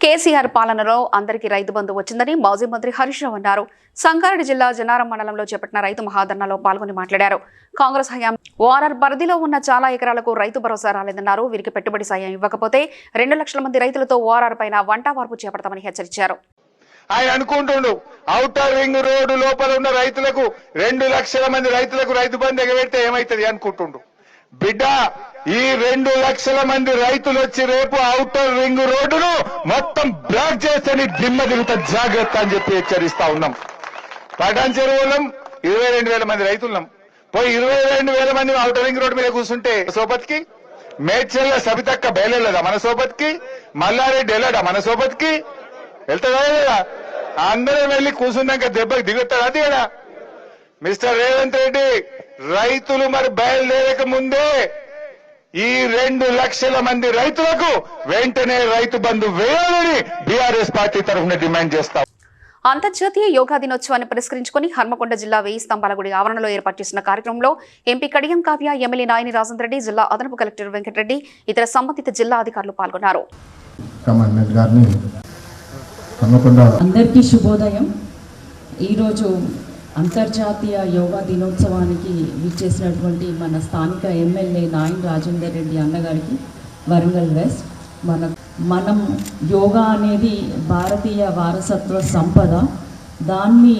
కేసీఆర్ పాలనలో అందరికీ రైతు బంధు వచ్చిందని మాజీ మంత్రి హరీష్ రావు అన్నారు. సంగారెడ్డి జిల్లా జనారం మండలంలో చేపట్టిన రైతు మహాధర్నాలో పాల్గొని మాట్లాడారు. కాంగ్రెస్ హయాం ఓఆర్ఆర్ పరిధిలో ఉన్న చాలా ఎకరాలకు రైతు భరోసా రాలేదన్నారు. వీరికి పెట్టుబడి సాయం ఇవ్వకపోతే 2 లక్షల మంది రైతులతో ఓఆర్ఆర్ పైన వంట వార్పు చేపడతామని హెచ్చరించారు. ఆయన అనుకుంటుండు ఔటర్ రింగ్ రోడ్డు లోపల ఉన్న రైతులకు 2 లక్షల మంది రైతులకు రైతు బంధు ఎగబెడితే ఏమైతుంది అనుకుంటుండు. బిడ్డ, ఈ 2 లక్షల మంది రైతులు వచ్చి రేపు ఔటర్ రింగ్ రోడ్డును మొత్తం బ్లాక్ చేస్తే దిమ్మ దిగుతా జాగ్రత్త అని చెప్పి హెచ్చరిస్తా ఉన్నాం. పటాన్ చెరువులం 22,000 మంది రైతులున్నాం. పోయి 22,000 మంది ఔటర్ రింగ్ రోడ్డు మీద కూర్చుంటే సోపతికి, మేడ్చల్ల సబితక్క బయలుదేరదా మన సోపతికి, మల్లారెడ్డి వెళ్ళడా మన సోపతికి, వెళ్తాడా లేదా? అందరం వెళ్ళి కూర్చున్నాక దెబ్బకి దిగుతాడా దిగడా? మిస్టర్ రేవంత్ రెడ్డి, రైతులు మరి బయలుదేరక ముందే ఈ 2 లక్షల మంది రైతులకు వెంటనే రైతు బంధు వేయాలని బీఆర్ఎస్ పార్టీ తరఫున డిమాండ్ చేస్తాం. అంతర్జాతీయ యోగా దినోత్సవాన్ని పురస్కరించుకుని హన్మకొండ జిల్లా 1000 స్తంభాల గుడి ఆవరణలో ఏర్పాటు చేసిన కార్యక్రమంలో ఎంపీ కడియం కావ్య, ఎమ్మెల్యే నాయని రాజేంద్ర రెడ్డి, జిల్లా అదనపు కలెక్టర్ వెంకటరెడ్డి, ఇతర సంబంధిత జిల్లా అధికారులు పాల్గొన్నారు. అందరికీ శుభోదయం. ఈరోజు అంతర్జాతీయ యోగా దినోత్సవానికి విచ్చేసినటువంటి మన స్థానిక ఎమ్మెల్యే నాయని రాజేందర్ రెడ్డి అన్నగారికి వరంగల్ వెస్ట్, మనం యోగా అనేది భారతీయ వారసత్వ సంపద. దాన్ని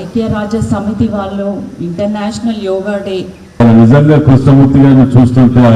ఐక్యరాజ్య సమితి వాళ్ళు ఇంటర్నేషనల్ యోగా డే నిజంగా కృష్ణమూర్తి గారిని చూస్తుంటే